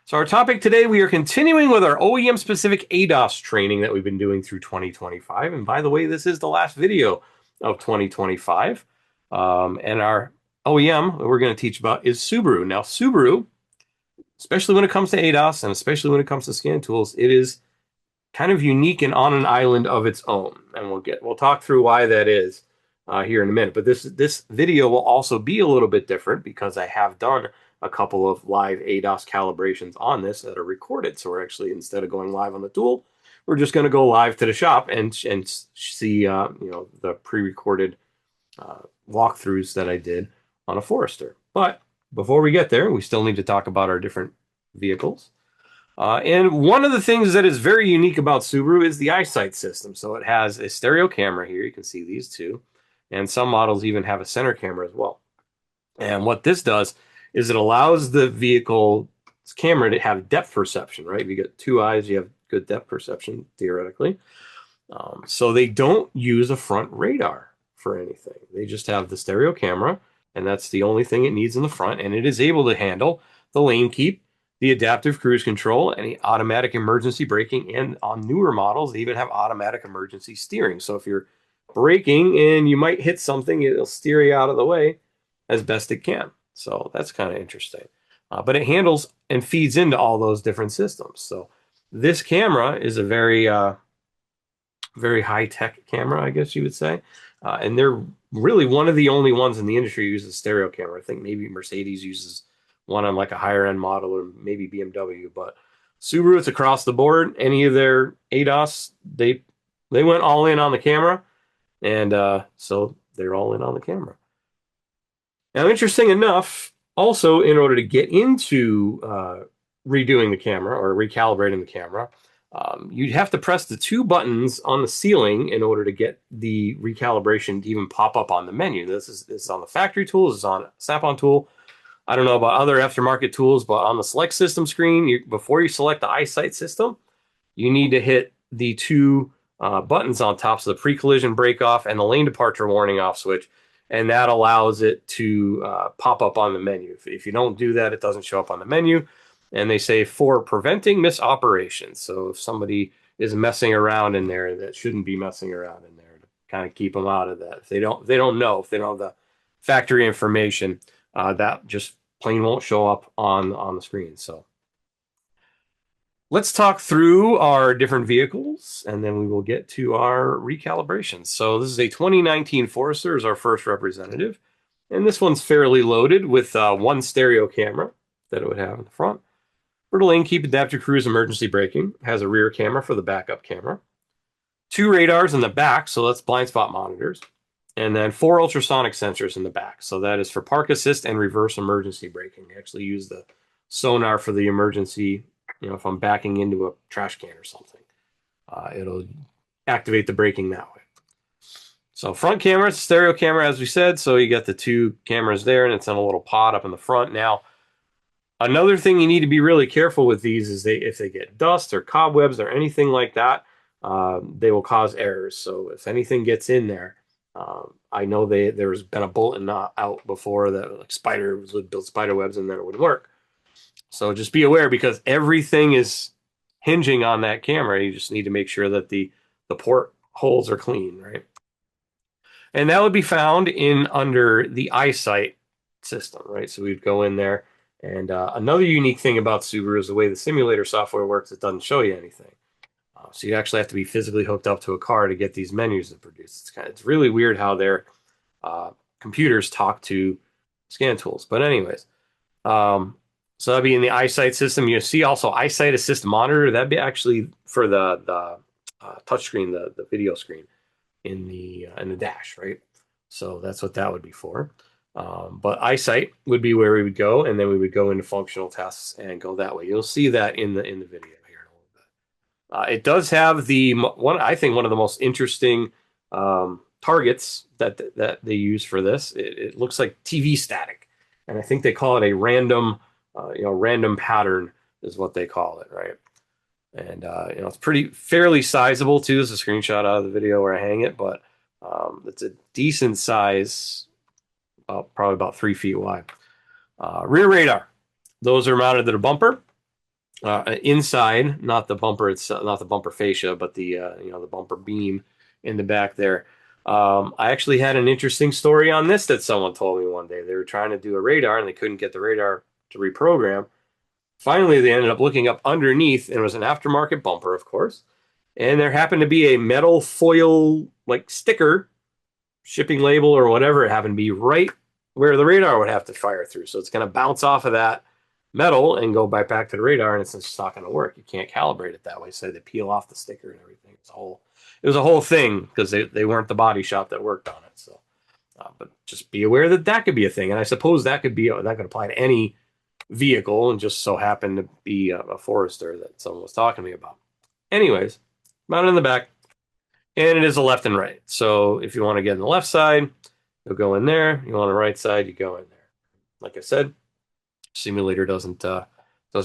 So our topic today, we are continuing with our OEM-specific ADAS training that we've been doing through 2025. And by the way, this is the last video of 2025. And our OEM that we're going to teach about is Subaru. Now, Subaru, especially when it comes to ADAS and especially when it comes to scan tools, it is kind of unique and on an island of its own. And we'll talk through why that is here in a minute. But this video will also be a little bit different because I have done a couple of live ADAS calibrations on this that are recorded. So we're actually, instead of going live on the tool, we're just going to go live to the shop and see the pre-recorded walkthroughs that I did on a Forester. But before we get there, we still need to talk about our different vehicles. And one of the things that is very unique about Subaru is the eyesight system. So it has a stereo camera here. You can see these two. And some models even have a center camera as well. And what this does is it allows the vehicle's camera to have depth perception, right? If you get two eyes, you have good depth perception, theoretically. So they don't use a front radar for anything. They just have the stereo camera, and that's the only thing it needs in the front. And it is able to handle the lane keep, the adaptive cruise control, any automatic emergency braking, and on newer models, they even have automatic emergency steering. So if you're braking and you might hit something, it'll steer you out of the way as best it can. So that's kind of interesting. But it handles and feeds into all those different systems. So this camera is a very, very high-tech camera, I guess you would say. And they're really one of the only ones in the industry who uses stereo camera. I think maybe Mercedes uses one on like a higher-end model, or maybe BMW. But Subaru, it's across the board. Any of their ADAS, they went all in on the camera. And so they're all in on the camera. Now, interesting enough, also, in order to get into redoing the camera or recalibrating the camera, you'd have to press the two buttons on the ceiling in order to get the recalibration to even pop up on the menu. This is on the factory tools, it's on Snap-on tool. I don't know about other aftermarket tools, but on the select system screen, before you select the eyesight system, you need to hit the two buttons on top, so the pre-collision brake off and the lane departure warning off switch. And that allows it to pop up on the menu. If you don't do that, it doesn't show up on the menu. And they say for preventing misoperations. So if somebody is messing around in there that shouldn't be messing around in there, to kind of keep them out of that. If they don't know, if they don't have the factory information, that just plain won't show up on the screen. So let's talk through our different vehicles, and then we will get to our recalibrations. So this is a 2019 Forester as our first representative. And this one's fairly loaded with one stereo camera that it would have in the front. For the lane keep, adaptive cruise, emergency braking. It has a rear camera for the backup camera. Two radars in the back, so that's blind spot monitors. And then four ultrasonic sensors in the back. So that is for park assist and reverse emergency braking. You actually use the sonar for the emergency. If I'm backing into a trash can or something, it'll activate the braking that way. So front camera, it's a stereo camera, as we said. So you got the two cameras there, and it's in a little pod up in the front. Now, another thing you need to be really careful with these is if they get dust or cobwebs or anything like that, they will cause errors. So if anything gets in there, I know there's been a bulletin out before that like spiders would build spider webs and then it wouldn't work. So just be aware, because everything is hinging on that camera. You just need to make sure that the port holes are clean, right? And that would be found under the eyesight system, right? So we'd go in there. And another unique thing about Subaru is the way the simulator software works. It doesn't show you anything. So you actually have to be physically hooked up to a car to get these menus to produce. It's really weird how their computers talk to scan tools. But anyways, so that'd be in the eyesight system. You see also eyesight assist monitor. That'd be actually for the touchscreen, the video screen in the dash, right? So that's what that would be for. But eyesight would be where we would go, and then we would go into functional tests and go that way. You'll see that in the video here in a little bit. It does have I think one of the most interesting targets that they use for this. It looks like TV static, and I think they call it a random pattern is what they call it, right? And it's fairly sizable too. This is a screenshot out of the video where I hang it, but it's a decent size, probably about 3 feet wide. Rear radar, those are mounted to the bumper. inside, not the bumper itself, not the bumper fascia, but the the bumper beam in the back there. I actually had an interesting story on this that someone told me one day. They were trying to do a radar and they couldn't get the radar to reprogram. Finally, they ended up looking up underneath, and it was an aftermarket bumper, of course. And there happened to be a metal foil like sticker, shipping label or whatever. It happened to be right where the radar would have to fire through. So it's going to bounce off of that metal and go back to the radar, and it's just not going to work. You can't calibrate it that way. So they peel off the sticker and everything. It was a whole thing because they weren't the body shop that worked on it. So, but just be aware that that could be a thing, and I suppose that could apply to any vehicle, and just so happened to be a Forester that someone was talking to me about. Anyways, mounted in the back, and it is a left and right. So if you want to get in the left side, you'll go in there. You want the right side, you go in there. Like I said, simulator doesn't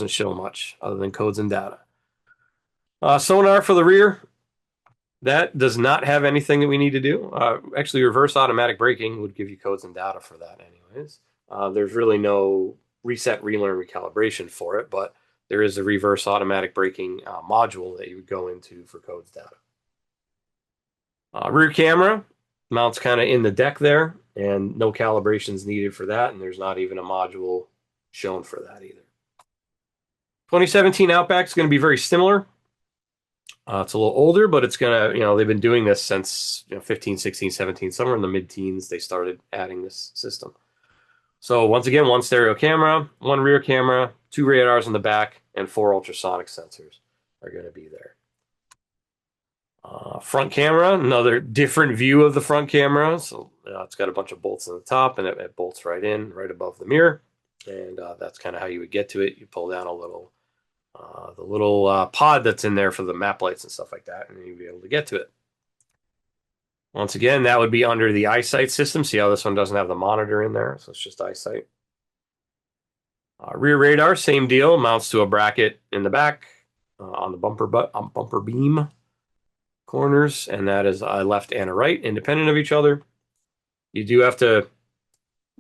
show much other than codes and data. Sonar for the rear. That does not have anything that we need to do. Actually, reverse automatic braking would give you codes and data for that anyways. There's really no reset, relearn, recalibration for it, but there is a reverse automatic braking module that you would go into for codes data. Rear camera mounts kind of in the deck there, and no calibrations needed for that, and there's not even a module shown for that either. 2017 Outback is going to be very similar. It's a little older, but it's going to, they've been doing this since 15, 16, 17, somewhere in the mid-teens, they started adding this system. So once again, one stereo camera, one rear camera, 2 radars in the back, and 4 ultrasonic sensors are going to be there. Front camera, another different view of the front camera. So it's got a bunch of bolts on the top, and it bolts right in, right above the mirror. And that's kind of how you would get to it. You pull down the little pod that's in there for the map lights and stuff like that, and you'll be able to get to it. Once again, that would be under the EyeSight system. See how this one doesn't have the monitor in there, so it's just EyeSight. Rear radar, same deal, mounts to a bracket in the back on the bumper beam corners, and that is a left and a right, independent of each other. You do have to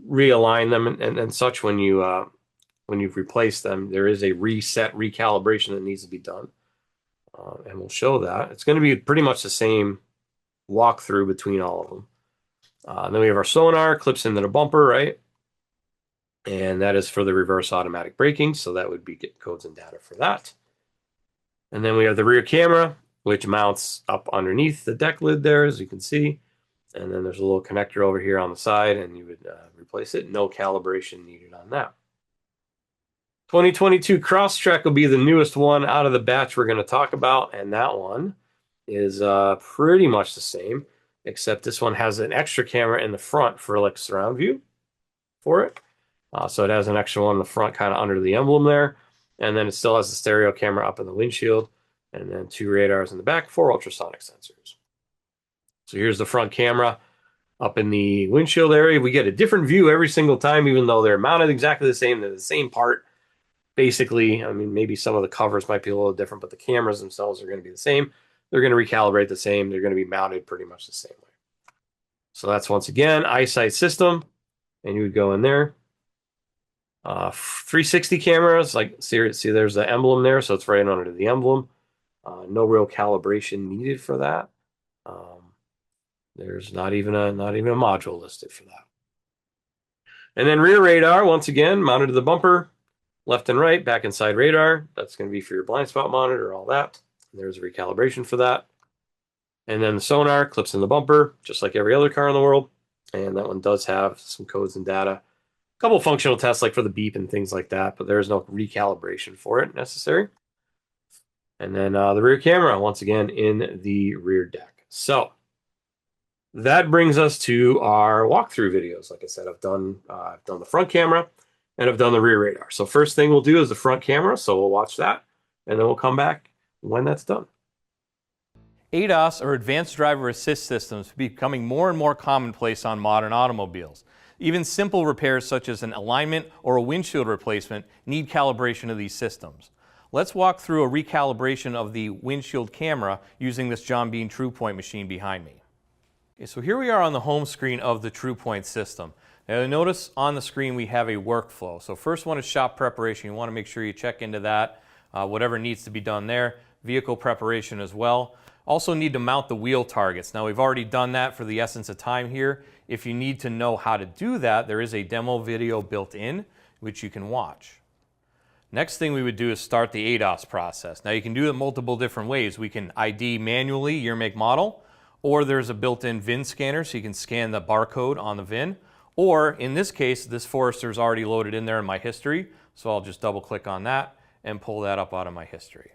realign them and such when you've replaced them. There is a reset recalibration that needs to be done, and we'll show that. It's going to be pretty much the same walkthrough between all of them. Then we have our sonar, clips into the bumper, right? And that is for the reverse automatic braking, so that would be get codes and data for that. And then we have the rear camera, which mounts up underneath the deck lid there, as you can see. And then there's a little connector over here on the side, and you would replace it. No calibration needed on that. 2022 Crosstrek will be the newest one out of the batch we're going to talk about, and that one is pretty much the same, except this one has an extra camera in the front for like surround view for it. So it has an extra one in the front, kind of under the emblem there, and then it still has the stereo camera up in the windshield, and then 2 radars in the back, 4 ultrasonic sensors. So here's the front camera up in the windshield area. We get a different view every single time, even though they're mounted exactly the same. They're the same part. Basically, I mean, maybe some of the covers might be a little different, but the cameras themselves are going to be the same. They're going to recalibrate the same. They're going to be mounted pretty much the same way. So that's, once again, EyeSight system, and you would go in there. 360 cameras, like see there's the emblem there, so it's right under the emblem. No real calibration needed for that. There's not even a module listed for that. And then rear radar, once again, mounted to the bumper, left and right, back and side radar. That's going to be for your blind spot monitor, all that. And there's a recalibration for that. And then the sonar clips in the bumper, just like every other car in the world. And that one does have some codes and data. A couple functional tests, like for the beep and things like that, but there's no recalibration for it necessary. And then the rear camera, once again, in the rear deck. So that brings us to our walkthrough videos. Like I said, I've done the front camera and I've done the rear radar. So first thing we'll do is the front camera. So we'll watch that, and then we'll come back when that's done. ADAS, or Advanced Driver Assist Systems, are becoming more and more commonplace on modern automobiles. Even simple repairs such as an alignment or a windshield replacement need calibration of these systems. Let's walk through a recalibration of the windshield camera using this John Bean TruePoint machine behind me. Okay, so here we are on the home screen of the TruePoint system. Now you'll notice on the screen we have a workflow. So first one is shop preparation. You want to make sure you check into that. whatever needs to be done there. Vehicle preparation as well. Also need to mount the wheel targets. Now we've already done that for the essence of time here. If you need to know how to do that, there is a demo video built in which you can watch. Next thing we would do is start the ADAS process. Now you can do it multiple different ways. We can ID manually year, make, model, or there's a built-in VIN scanner so you can scan the barcode on the VIN. Or in this case, this Forester is already loaded in there in my history, so I'll just double click on that and pull that up out of my history.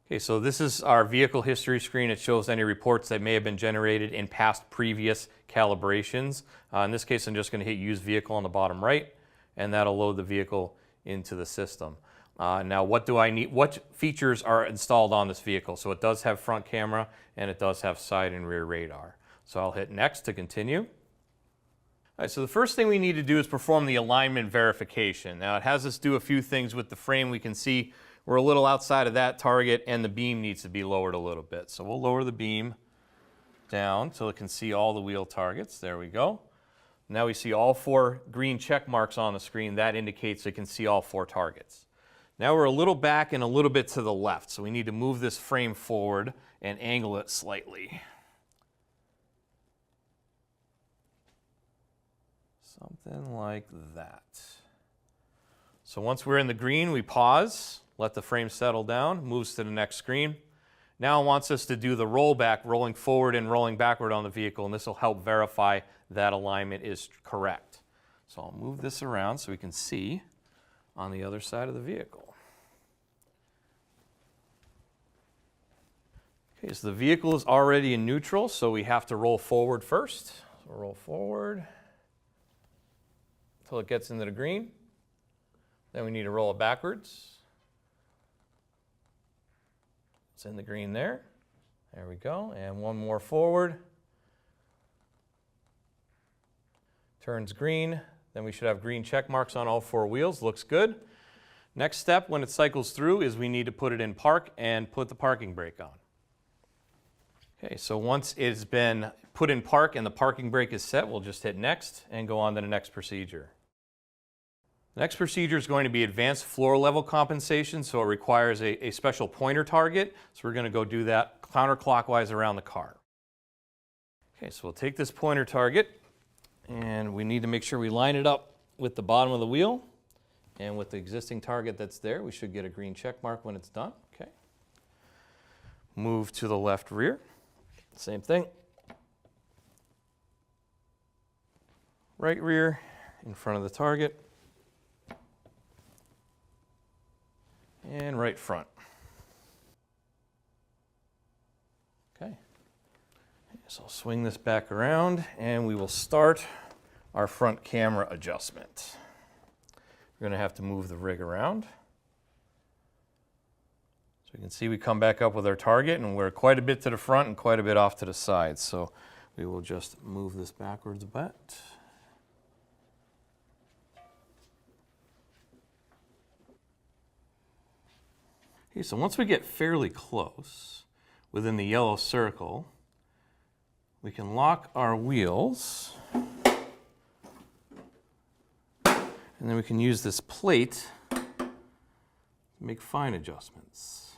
Okay, so this is our vehicle history screen. It shows any reports that may have been generated in past previous calibrations. In this case, I'm just going to hit use vehicle on the bottom right, and that'll load the vehicle into the system. Now, what do I need? What features are installed on this vehicle? So it does have front camera, and it does have side and rear radar. So I'll hit next to continue. All right, so the first thing we need to do is perform the alignment verification. Now, it has us do a few things with the frame. We can see we're a little outside of that target, and the beam needs to be lowered a little bit. So we'll lower the beam down so it can see all the wheel targets. There we go. Now we see all 4 green check marks on the screen. That indicates it can see all 4 targets. Now we're a little back and a little bit to the left, so we need to move this frame forward and angle it slightly. Something like that. So once we're in the green, we pause, let the frame settle down, moves to the next screen. Now it wants us to do the rollback, rolling forward and rolling backward on the vehicle, and this will help verify that alignment is correct. So I'll move this around so we can see on the other side of the vehicle. Okay, so the vehicle is already in neutral, so we have to roll forward first. So roll forward until it gets into the green. Then we need to roll it backwards. It's in the green there. There we go. And one more forward. Turns green. Then we should have green check marks on all 4 wheels. Looks good. Next step when it cycles through is we need to put it in park and put the parking brake on. Okay, so once it's been put in park and the parking brake is set, we'll just hit next and go on to the next procedure. The next procedure is going to be advanced floor level compensation, so it requires a special pointer target. So we're going to go do that counterclockwise around the car. Okay, so we'll take this pointer target and we need to make sure we line it up with the bottom of the wheel and with the existing target that's there. We should get a green check mark when it's done. Okay. Move to the left rear. Same thing. Right rear in front of the target. And right front. Okay. So I'll swing this back around and we will start our front camera adjustment. We're going to have to move the rig around. So you can see we come back up with our target and we're quite a bit to the front and quite a bit off to the side. So we will just move this backwards a bit. Okay, so once we get fairly close within the yellow circle, we can lock our wheels and then we can use this plate to make fine adjustments.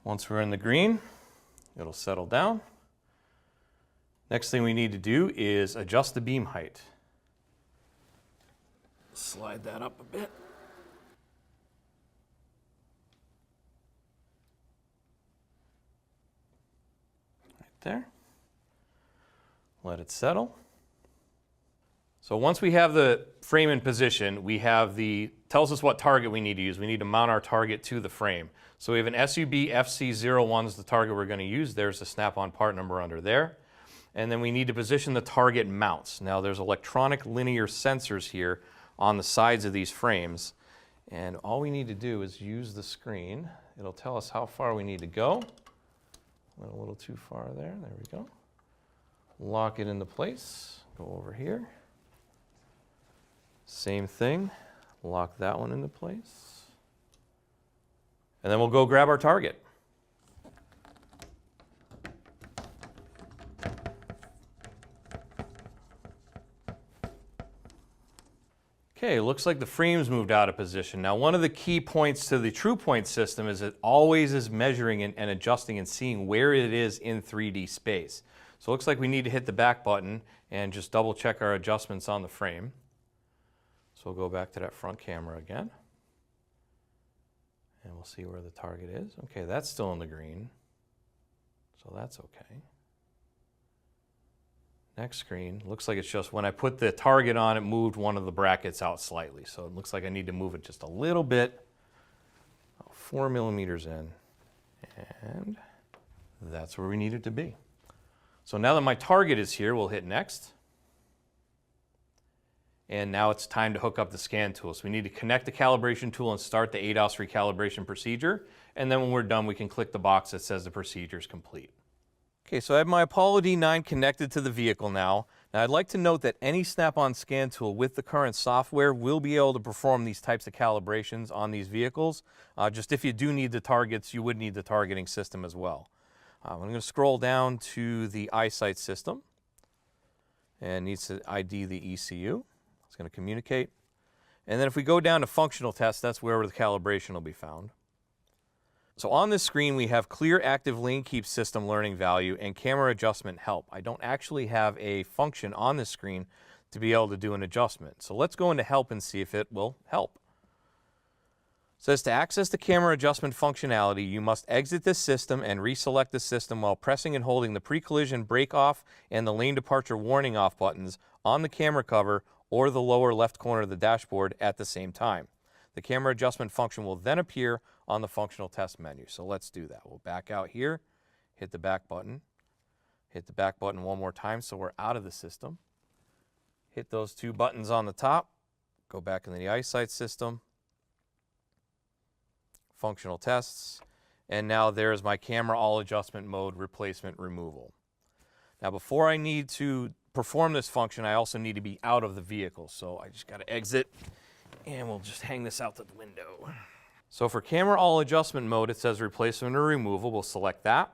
Once we're in the green, it'll settle down. Next thing we need to do is adjust the beam height. Slide that up a bit. Right there. Let it settle. So once we have the frame in position, we have tells us what target we need to use. We need to mount our target to the frame. So we have an SUB FC01 is the target we're going to use. There's the snap-on part number under there. And then we need to position the target mounts. Now there's electronic linear sensors here on the sides of these frames. And all we need to do is use the screen. It'll tell us how far we need to go. Went a little too far there. There we go. Lock it into place. Go over here. Same thing. Lock that one into place. And then we'll go grab our target. Okay, looks like the frame's moved out of position. Now, one of the key points to the TruePoint system is it always is measuring and adjusting and seeing where it is in 3D space. So it looks like we need to hit the back button and just double check our adjustments on the frame. So we'll go back to that front camera again. And we'll see where the target is. Okay, that's still in the green. So that's okay. Next screen, looks like it's just when I put the target on, it moved one of the brackets out slightly. So it looks like I need to move it just a little bit, 4 millimeters in, and that's where we need it to be. So now that my target is here, we'll hit next. And now it's time to hook up the scan tool. So we need to connect the calibration tool and start the ADAS recalibration procedure. And then when we're done, we can click the box that says the procedure is complete. Okay, so I have my Apollo D9 connected to the vehicle now. Now I'd like to note that any Snap-on scan tool with the current software will be able to perform these types of calibrations on these vehicles. Just if you do need the targets, you would need the targeting system as well. I'm going to scroll down to the eyesight system, and it needs to ID the ECU. It's going to communicate. And then if we go down to functional test, that's where the calibration will be found. So on this screen, we have clear active lane keep system learning value and camera adjustment help. I don't actually have a function on this screen to be able to do an adjustment. So let's go into help and see if it will help. It says to access the camera adjustment functionality, you must exit this system and reselect the system while pressing and holding the pre-collision brake off and the lane departure warning off buttons on the camera cover or the lower left corner of the dashboard at the same time. The camera adjustment function will then appear on the functional test menu. So let's do that. We'll back out here, hit the back button one more time so we're out of the system. Hit those two buttons on the top, go back into the eyesight system, functional tests, and now there's my camera all adjustment mode replacement removal. Now before I need to perform this function, I also need to be out of the vehicle. So I just got to exit, and we'll just hang this out the window. So for camera all adjustment mode, it says replacement or removal. We'll select that.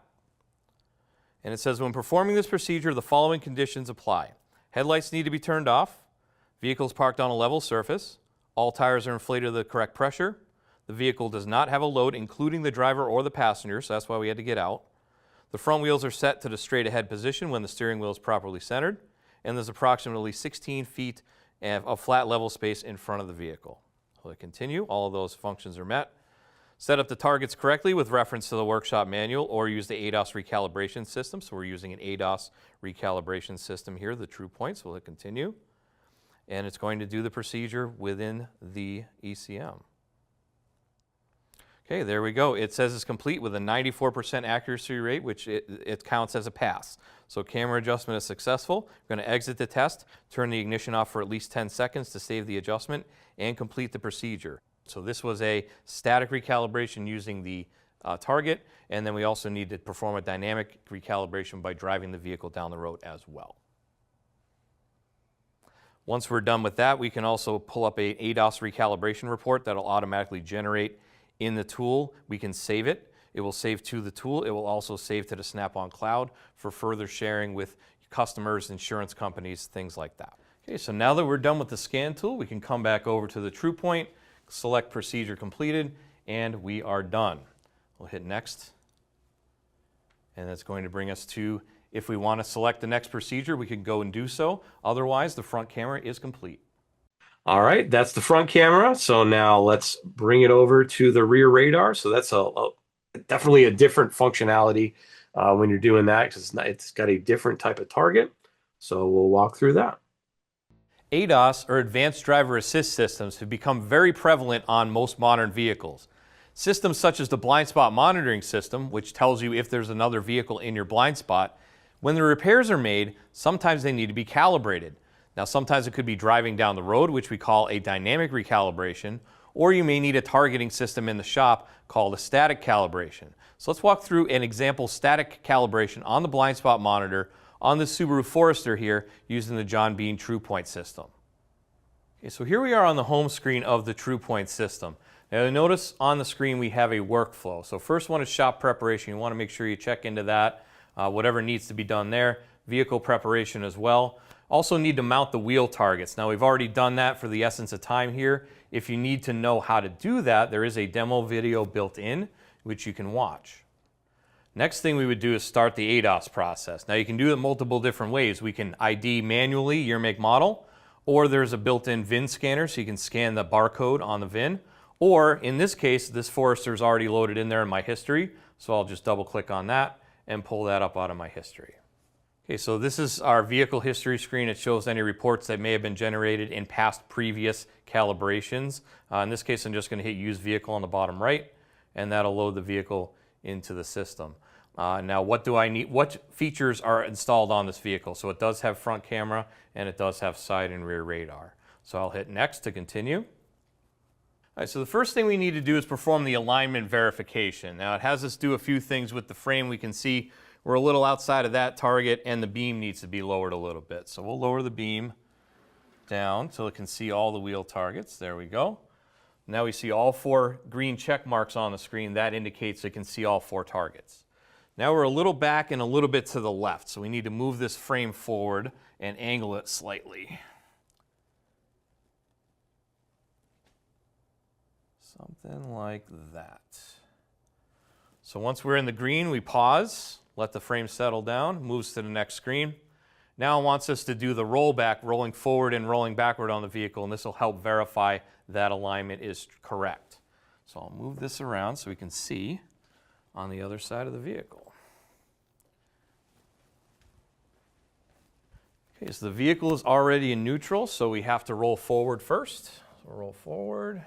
And it says when performing this procedure, the following conditions apply. Headlights need to be turned off. Vehicles parked on a level surface. All tires are inflated to the correct pressure. The vehicle does not have a load, including the driver or the passenger, so that's why we had to get out. The front wheels are set to the straight ahead position when the steering wheel is properly centered. And there's approximately 16 feet of flat level space in front of the vehicle. So to continue, all of those functions are met. Set up the targets correctly with reference to the workshop manual or use the ADAS recalibration system. So we're using an ADAS recalibration system here, the TruePoint. So we'll hit continue. And it's going to do the procedure within the ECM. Okay, there we go. It says it's complete with a 94% accuracy rate, which it counts as a pass. So camera adjustment is successful. We're going to exit the test, turn the ignition off for at least 10 seconds to save the adjustment, and complete the procedure. So this was a static recalibration using the target, and then we also need to perform a dynamic recalibration by driving the vehicle down the road as well. Once we're done with that, we can also pull up a ADAS recalibration report that'll automatically generate in the tool. We can save it. It will save to the tool. It will also save to the Snap-on cloud for further sharing with customers, insurance companies, things like that. Okay, so now that we're done with the scan tool, we can come back over to the TruePoint, select procedure completed, and we are done. We'll hit next, and that's going to bring us to, if we want to select the next procedure, we can go and do so. Otherwise, the front camera is complete. All right, that's the front camera. So now let's bring it over to the rear radar. So that's definitely a different functionality when you're doing that, because it's got a different type of target. So we'll walk through that. ADAS, or Advanced Driver Assist Systems, have become very prevalent on most modern vehicles. Systems such as the blind spot monitoring system, which tells you if there's another vehicle in your blind spot, when the repairs are made, sometimes they need to be calibrated. Now, sometimes it could be driving down the road, which we call a dynamic recalibration, or you may need a targeting system in the shop called a static calibration. So let's walk through an example static calibration on the blind spot monitor on the Subaru Forester here using the John Bean TruePoint system. Okay, so here we are on the home screen of the TruePoint system. Now you'll notice on the screen we have a workflow. So first one is shop preparation. You want to make sure you check into that, whatever needs to be done there. Vehicle preparation as well. Also need to mount the wheel targets. Now we've already done that for the essence of time here. If you need to know how to do that, there is a demo video built in which you can watch. Next thing we would do is start the ADAS process. Now you can do it multiple different ways. We can ID manually year, make, model, or there's a built-in VIN scanner so you can scan the barcode on the VIN. Or in this case, this Forester is already loaded in there in my history, so I'll just double click on that and pull that up out of my history. Okay, so this is our vehicle history screen. It shows any reports that may have been generated in past previous calibrations. In this case, I'm just going to hit use vehicle on the bottom right, and that'll load the vehicle into the system. Now, what do I need? What features are installed on this vehicle? So it does have front camera and it does have side and rear radar. So I'll hit next to continue. All right, so the first thing we need to do is perform the alignment verification. Now it has us do a few things with the frame. We can see we're a little outside of that target and the beam needs to be lowered a little bit. So we'll lower the beam down so it can see all the wheel targets. There we go. Now we see all 4 green check marks on the screen. That indicates it can see all 4 targets. Now we're a little back and a little bit to the left, so we need to move this frame forward and angle it slightly. Something like that. So once we're in the green, we pause, let the frame settle down, moves to the next screen. Now it wants us to do the rollback, rolling forward and rolling backward on the vehicle, and this will help verify that alignment is correct. So I'll move this around so we can see on the other side of the vehicle. Okay, so the vehicle is already in neutral, so we have to roll forward first. So roll forward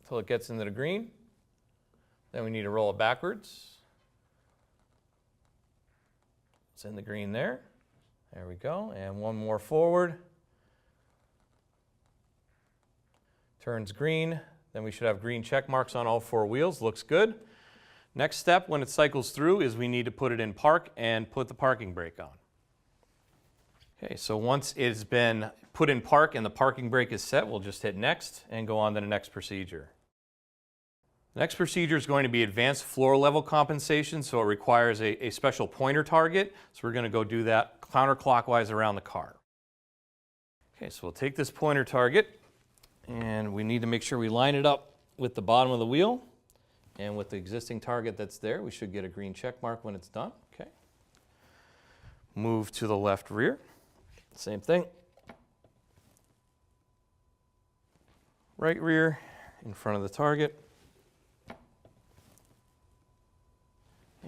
until it gets into the green. Then we need to roll it backwards. It's in the green there. There we go. And one more forward. Turns green. Then we should have green check marks on all 4 wheels. Looks good. Next step when it cycles through is we need to put it in park and put the parking brake on. Okay, so once it's been put in park and the parking brake is set, we'll just hit next and go on to the next procedure. The next procedure is going to be advanced floor level compensation, so it requires a special pointer target. So we're going to go do that counterclockwise around the car. Okay, so we'll take this pointer target and we need to make sure we line it up with the bottom of the wheel and with the existing target that's there. We should get a green check mark when it's done. Okay. Move to the left rear. Same thing. Right rear in front of the target.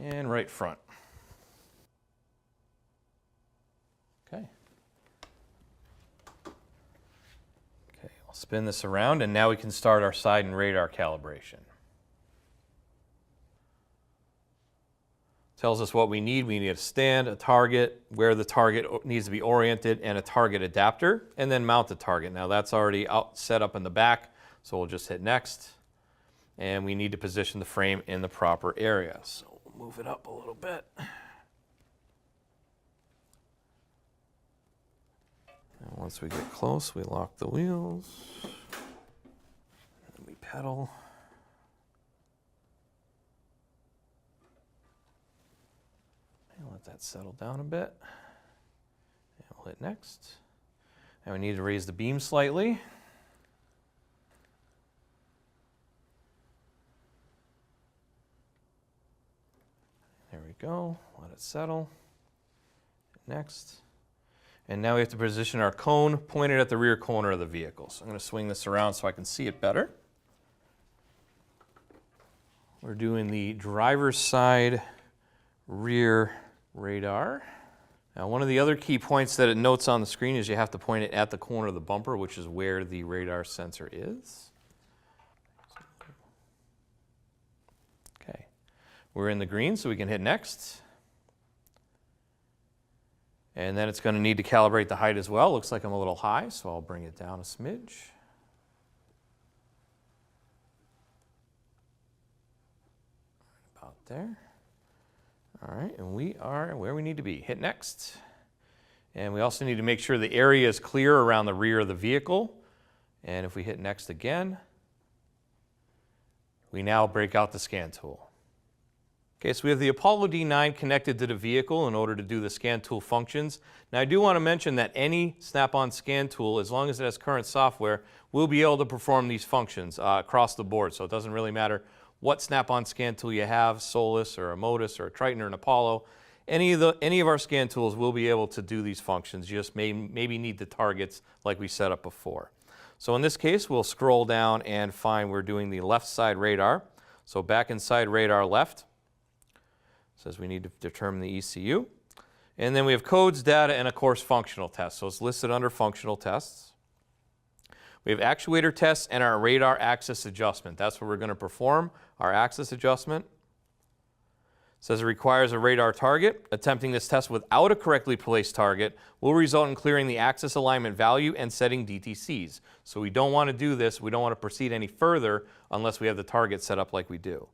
And right front. Okay. Okay, I'll spin this around and now we can start our side and radar calibration. Tells us what we need. We need a stand, a target, where the target needs to be oriented, and a target adapter, and then mount the target. Now that's already set up in the back, so we'll just hit next. And we need to position the frame in the proper area. So we'll move it up a little bit. And once we get close, we lock the wheels. And we pedal. Let that settle down a bit. And we'll hit next. And we need to raise the beam slightly. There we go. Let it settle. Next. And now we have to position our cone pointed at the rear corner of the vehicle. So I'm going to swing this around so I can see it better. We're doing the driver's side rear radar. Now, one of the other key points that it notes on the screen is you have to point it at the corner of the bumper, which is where the radar sensor is. Okay, we're in the green, so we can hit next. And then it's going to need to calibrate the height as well. Looks like I'm a little high, so I'll bring it down a smidge. About there. All right, and we are where we need to be. Hit next. And we also need to make sure the area is clear around the rear of the vehicle. And if we hit next again, we now break out the scan tool. Okay, so we have the Apollo D9 connected to the vehicle in order to do the scan tool functions. Now I do want to mention that any Snap-on scan tool, as long as it has current software, will be able to perform these functions across the board. So it doesn't really matter what Snap-on scan tool you have, Solus or a Modus or a Triton or an Apollo. Any of our scan tools will be able to do these functions. You just maybe need the targets like we set up before. So in this case, we'll scroll down and find we're doing the left side radar. So back inside radar left, says we need to determine the ECU. And then we have codes, data, and of course functional tests. So it's listed under functional tests. We have actuator tests and our radar axis adjustment. That's where we're going to perform our axis adjustment. It says it requires a radar target. Attempting this test without a correctly placed target will result in clearing the axis alignment value and setting DTCs. So we don't want to do this. We don't want to proceed any further unless we have the target set up like we do.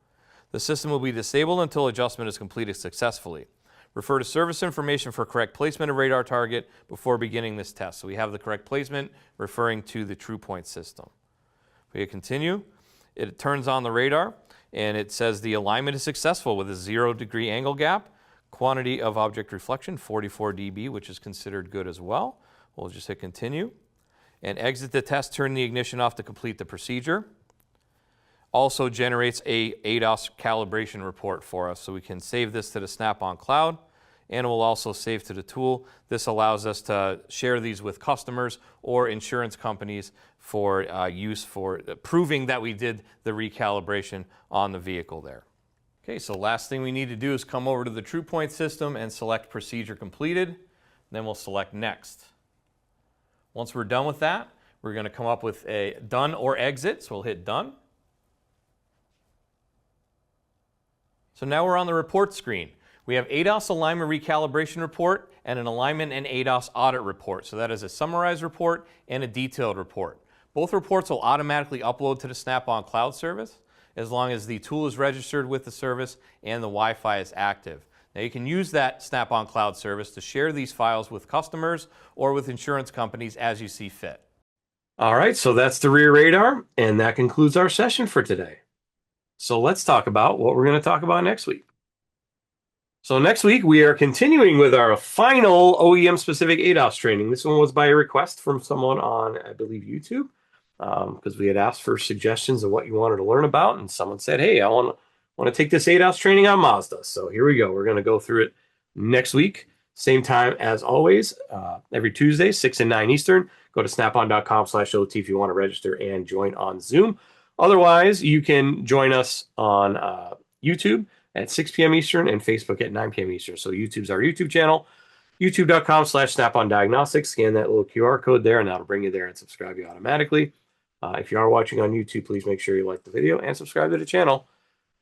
The system will be disabled until adjustment is completed successfully. Refer to service information for correct placement of radar target before beginning this test. So we have the correct placement referring to the true point system. We continue. It turns on the radar and it says the alignment is successful with a 0-degree angle gap. Quantity of object reflection 44 dB, which is considered good as well. We'll just hit continue. And exit the test, turn the ignition off to complete the procedure. Also generates a ADAS calibration report for us, so we can save this to the Snap-on cloud, and it will also save to the tool. This allows us to share these with customers or insurance companies for use for proving that we did the recalibration on the vehicle there. Okay, so last thing we need to do is come over to the True Point system and select procedure completed. Then we'll select next. Once we're done with that, we're going to come up with a done or exit, so we'll hit done. So now we're on the report screen. We have ADAS alignment recalibration report and an alignment and ADAS audit report. So that is a summarized report and a detailed report. Both reports will automatically upload to the Snap-on cloud service as long as the tool is registered with the service and the Wi-Fi is active. Now you can use that Snap-on cloud service to share these files with customers or with insurance companies as you see fit. All right, so that's the rear radar, and that concludes our session for today. So let's talk about what we're going to talk about next week. So next week, we are continuing with our final OEM-specific ADAS training. This one was by a request from someone on, I believe, YouTube, because we had asked for suggestions of what you wanted to learn about, and someone said, hey, I want to take this ADAS training on Mazda. So here we go. We're going to go through it next week, same time as always, every Tuesday, 6 and 9 Eastern. Go to snapon.com/OT if you want to register and join on Zoom. Otherwise, you can join us on YouTube at 6 p.m. Eastern and Facebook at 9 p.m. Eastern. So YouTube's our YouTube channel, youtube.com/Snap-on Diagnostics. Scan that little QR code there, and that'll bring you there and subscribe you automatically. If you are watching on YouTube, please make sure you like the video and subscribe to the channel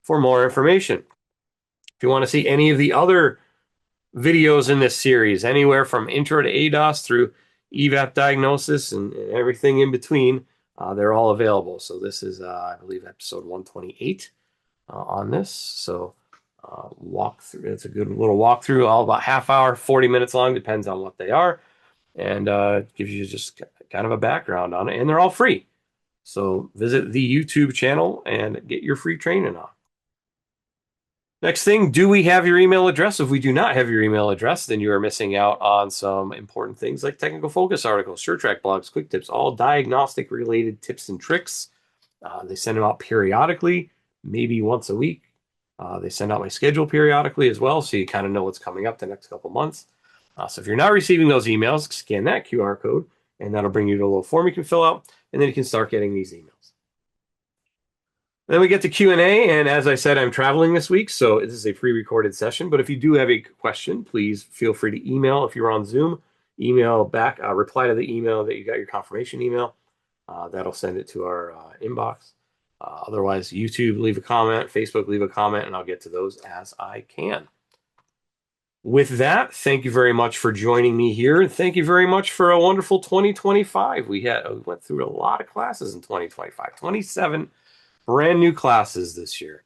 for more information. If you want to see any of the other videos in this series, anywhere from intro to ADAS through EVAP diagnosis and everything in between, they're all available. So this is, I believe, episode 128 on this. So walk through. It's a good little walkthrough, all about half hour, 40 minutes long, depends on what they are, and gives you just kind of a background on it. And they're all free. So visit the YouTube channel and get your free training on. Next thing, do we have your email address? If we do not have your email address, then you are missing out on some important things like technical focus articles, SureTrack blogs, quick tips, all diagnostic related tips and tricks. They send them out periodically, maybe once a week. They send out my schedule periodically as well, so you kind of know what's coming up the next couple months. So if you're not receiving those emails, scan that QR code, and that'll bring you to a little form you can fill out, and then you can start getting these emails. Then we get to Q&A, and as I said, I'm traveling this week, so this is a pre-recorded session. But if you do have a question, please feel free to email. If you're on Zoom, email back, reply to the email that you got your confirmation email. That'll send it to our inbox. Otherwise, YouTube, leave a comment. Facebook, leave a comment, and I'll get to those as I can. With that, thank you very much for joining me here, and thank you very much for a wonderful 2025. We went through a lot of classes in 2025, 27 brand new classes this year.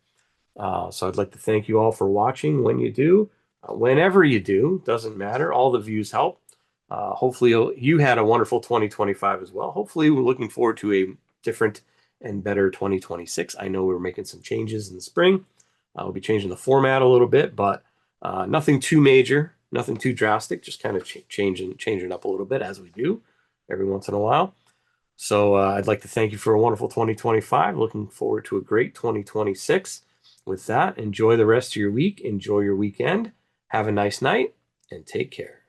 So I'd like to thank you all for watching when you do, whenever you do, doesn't matter. All the views help. Hopefully you had a wonderful 2025 as well. Hopefully we're looking forward to a different and better 2026. I know we're making some changes in the spring. We'll be changing the format a little bit, but nothing too major, nothing too drastic, just kind of changing up a little bit as we do every once in a while. So I'd like to thank you for a wonderful 2025. Looking forward to a great 2026. With that, enjoy the rest of your week. Enjoy your weekend. Have a nice night and take care.